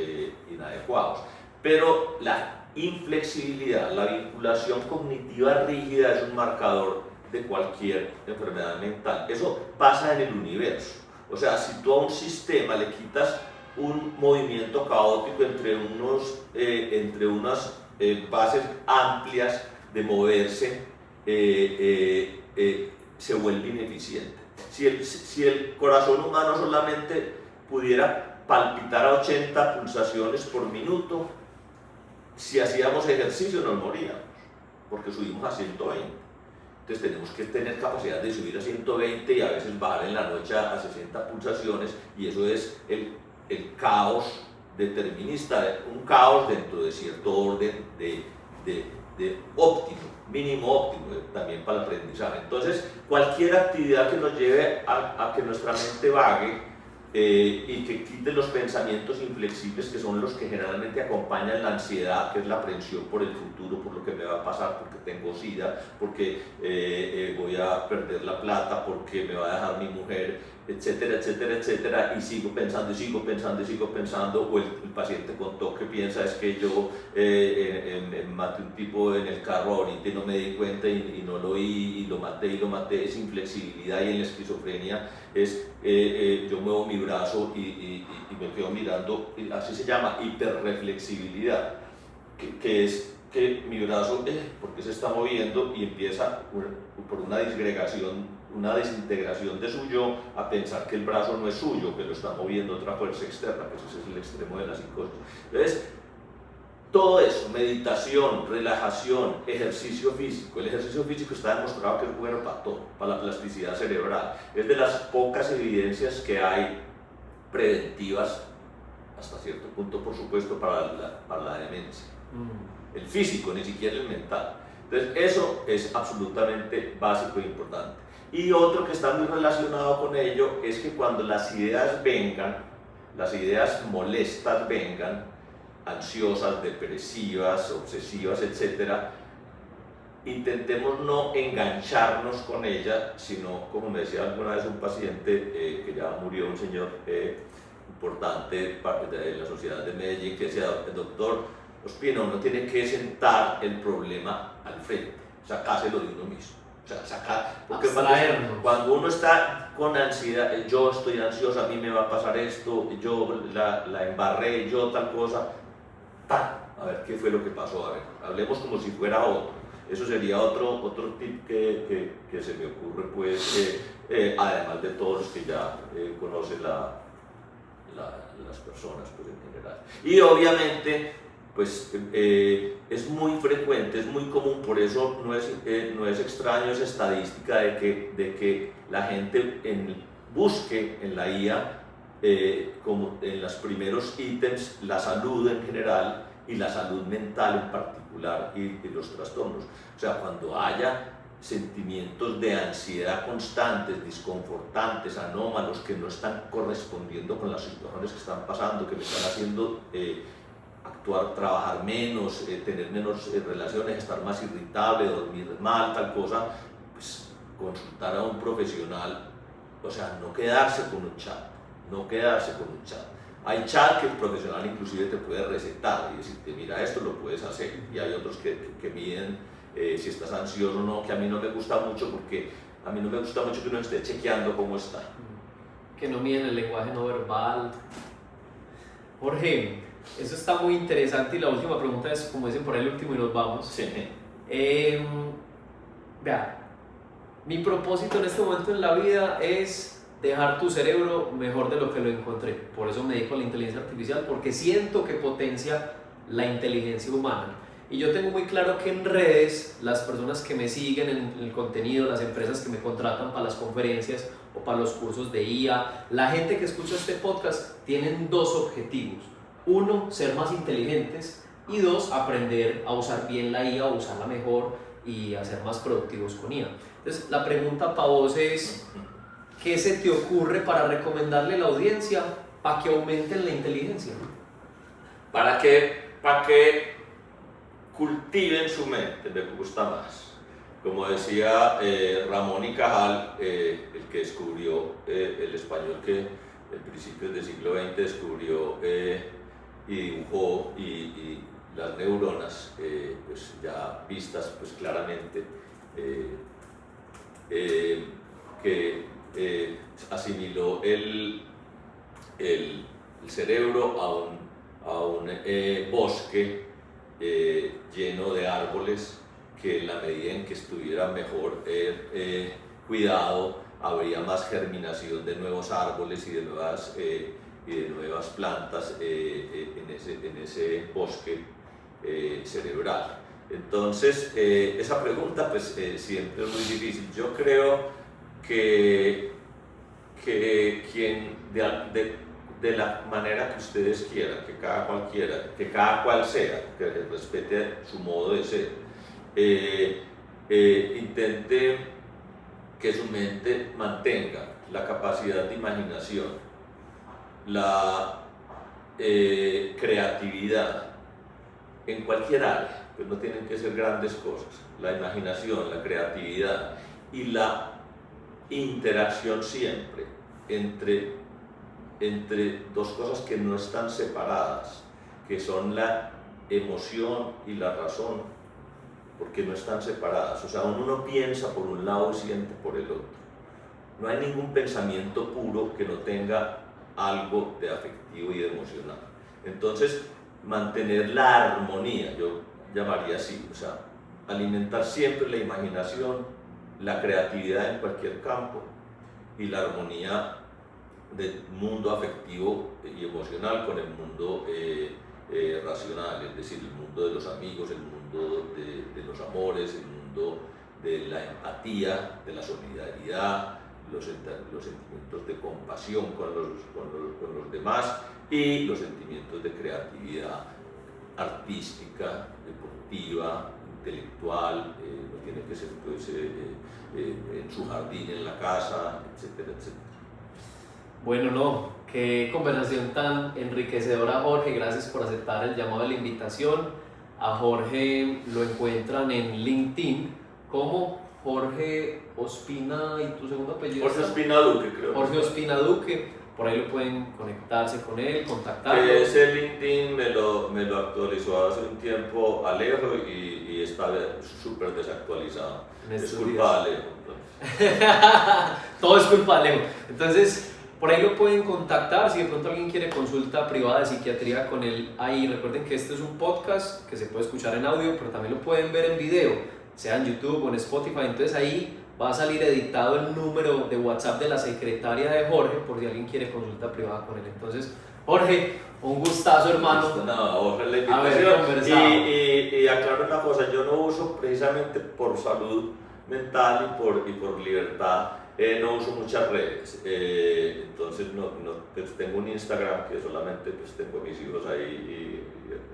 inadecuados. Pero la inflexibilidad, la vinculación cognitiva rígida es un marcador de cualquier enfermedad mental. Eso pasa en el universo. O sea, si tú a un sistema le quitas un movimiento caótico entre unas bases amplias de moverse, se vuelve ineficiente. Si el corazón humano solamente pudiera palpitar a 80 pulsaciones por minuto, si hacíamos ejercicio nos moríamos, porque subimos a 120. Entonces tenemos que tener capacidad de subir a 120 y a veces bajar en la noche a 60 pulsaciones, y eso es el caos determinista, un caos dentro de cierto orden de óptimo, mínimo óptimo, también para el aprendizaje. Entonces, cualquier actividad que nos lleve a que nuestra mente vague y que quite los pensamientos inflexibles, que son los que generalmente acompañan la ansiedad, que es la aprensión por el futuro, por lo que me va a pasar, porque tengo SIDA, porque voy a perder la plata, porque me va a dejar mi mujer, etcétera, etcétera, etcétera, y sigo pensando, y sigo pensando, y sigo pensando, o el paciente con TOC que piensa es que yo maté un tipo en el carro ahorita y no me di cuenta y no lo oí y lo maté, es inflexibilidad. Y en la esquizofrenia es yo muevo mi brazo y me quedo mirando, así se llama hiperreflexibilidad, que es que mi brazo, ¿por qué se está moviendo? Y empieza por una disgregación, una desintegración de su yo, a pensar que el brazo no es suyo, que lo está moviendo otra fuerza externa, que ese es el extremo de la psicosis. Entonces, todo eso, meditación, relajación, ejercicio físico. El ejercicio físico está demostrado que es bueno para todo, para la plasticidad cerebral. Es de las pocas evidencias que hay preventivas, hasta cierto punto, por supuesto, para la demencia. El físico, ni siquiera el mental. Entonces, eso es absolutamente básico e importante. Y otro que está muy relacionado con ello es que cuando las ideas vengan, las ideas molestas vengan, ansiosas, depresivas, obsesivas, etc., intentemos no engancharnos con ella, sino, como me decía alguna vez un paciente que ya murió, un señor, importante de la Sociedad de Medellín, que decía: el doctor Ospina, uno tiene que sentar el problema al frente, sacárselo de uno mismo. O sea, porque cuando uno está con ansiedad, yo estoy ansioso, a mí me va a pasar esto, yo la embarré, yo tal cosa, a ver qué fue lo que pasó, a ver, hablemos como si fuera otro. Eso sería otro tip que se me ocurre, pues, además de todos los que ya conocen las personas, pues, en general. Y obviamente, pues, es muy frecuente, es muy común, por eso no es extraño esa estadística de que la gente busque en la IA, como en los primeros ítems, la salud en general y la salud mental en particular, y los trastornos. O sea, cuando haya sentimientos de ansiedad constantes, disconfortantes, anómalos, que no están correspondiendo con las situaciones que están pasando, que me están haciendo actuar, trabajar menos, tener menos relaciones, estar más irritable, dormir mal, tal cosa, pues consultar a un profesional. O sea, no quedarse con un chat, no quedarse con un chat. Hay chat que el profesional inclusive te puede recetar y decirte: mira, esto lo puedes hacer. Y hay otros que miden si estás ansioso o no, que a mí no me gusta mucho, porque a mí no me gusta mucho que uno esté chequeando cómo está. Que no miden el lenguaje no verbal. Jorge, eso está muy interesante, y la última pregunta es, como dicen por ahí, el último y nos vamos. Sí. Vea, mi propósito en este momento en la vida es dejar tu cerebro mejor de lo que lo encontré. Por eso me dedico a la inteligencia artificial, porque siento que potencia la inteligencia humana. Y yo tengo muy claro que en redes, las personas que me siguen en el contenido, las empresas que me contratan para las conferencias o para los cursos de IA, la gente que escucha este podcast, tienen dos objetivos. Uno, ser más inteligentes, y dos, aprender a usar bien la IA, o usarla mejor y a ser más productivos con IA. Entonces, la pregunta para vos es: ¿qué se te ocurre para recomendarle a la audiencia para que aumenten la inteligencia? Para que cultiven su mente, me gusta más. Como decía Ramón y Cajal, el que descubrió el español, que en principios del siglo XX descubrió y dibujó y las neuronas, pues ya vistas pues claramente, que asimiló el cerebro a un bosque lleno de árboles, que en la medida en que estuviera mejor cuidado, habría más germinación de nuevos árboles y de nuevas plantas en ese bosque cerebral. Entonces, esa pregunta pues siempre es muy difícil. Yo creo que quien de la manera que ustedes quieran, que cada cual quiera, que cada cual sea, que respete su modo de ser, intente que su mente mantenga la capacidad de imaginación, la creatividad en cualquier área, pues no tienen que ser grandes cosas, la imaginación, la creatividad y la interacción siempre entre dos cosas que no están separadas, que son la emoción y la razón, porque no están separadas. O sea, uno piensa por un lado y siente por el otro. No hay ningún pensamiento puro que no tenga algo de afectivo y de emocional. Entonces, mantener la armonía, yo llamaría así, o sea, alimentar siempre la imaginación, la creatividad en cualquier campo y la armonía del mundo afectivo y emocional con el mundo racional, es decir, el mundo de los amigos, el mundo de los amores, el mundo de la empatía, de la solidaridad, los sentimientos de compasión con los demás y los sentimientos de creatividad artística, deportiva, intelectual, no tiene que ser pues, en su jardín, en la casa, etcétera, etcétera. Bueno, no, qué conversación tan enriquecedora, Jorge. Gracias por aceptar el llamado de la invitación. A Jorge lo encuentran en LinkedIn como Jorge Ospina, ¿y tu segundo apellido? Jorge Ospina Duque, creo. Jorge Ospina Duque. por ahí lo pueden conectarse con él, contactarlo. Ese LinkedIn me lo actualizó hace un tiempo Alejo y está súper desactualizado. Es culpa de Alejo. Todo es culpa de Alejo. Entonces, por ahí lo pueden contactar si de pronto alguien quiere consulta privada de psiquiatría con él ahí. Recuerden que este es un podcast que se puede escuchar en audio, pero también lo pueden ver en video, sea en YouTube o en Spotify. Entonces ahí va a salir editado el número de WhatsApp de la secretaria de Jorge por si alguien quiere consulta privada con él. Entonces, Jorge, un gustazo, hermano. No, Jorge, la invitación. Y aclaro una cosa, yo no uso precisamente por salud mental y por libertad, no uso muchas redes. Entonces pues tengo un Instagram que solamente pues tengo a mis hijos ahí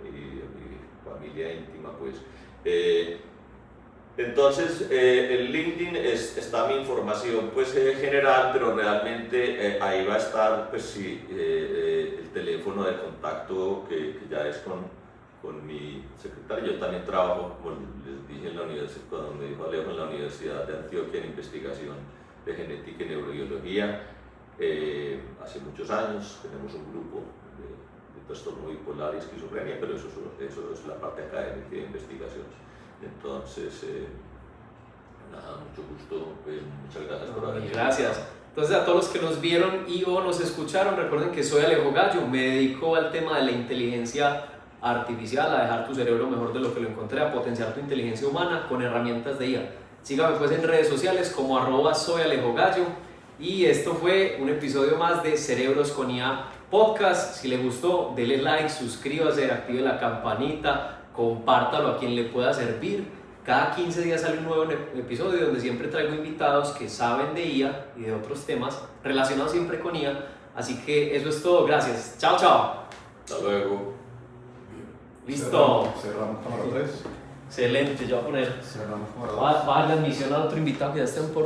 y familia íntima, pues. Entonces, el LinkedIn está mi información pues, general, pero realmente ahí va a estar pues, sí, el teléfono de contacto que ya es con mi secretario. Yo también trabajo, como les dije en la universidad, cuando me dijo Alejo, en la Universidad de Antioquia en investigación de genética y neurobiología. Hace muchos años tenemos un grupo de trastorno bipolar y esquizofrenia, pero eso es la parte académica de investigación. Entonces, nada, mucho gusto, muchas gracias por haber venido. Gracias. Entonces, a todos los que nos vieron y o nos escucharon, recuerden que soy Alejo Gallo, me dedico al tema de la inteligencia artificial, a dejar tu cerebro mejor de lo que lo encontré, a potenciar tu inteligencia humana con herramientas de IA. Síganme pues en redes sociales como @soyalejogallo, y esto fue un episodio más de Cerebros con IA Podcast. Si les gustó, denle like, suscríbase, active la campanita, compártalo a quien le pueda servir. Cada 15 días sale un nuevo episodio donde siempre traigo invitados que saben de IA y de otros temas relacionados siempre con IA. Así que eso es todo. Gracias. Chao, chao. Hasta luego. Listo. Cerramos cámara 3. Excelente. Yo voy a poner. Cerramos cámara 2. Va a dar la admisión a otro invitado que ya está en por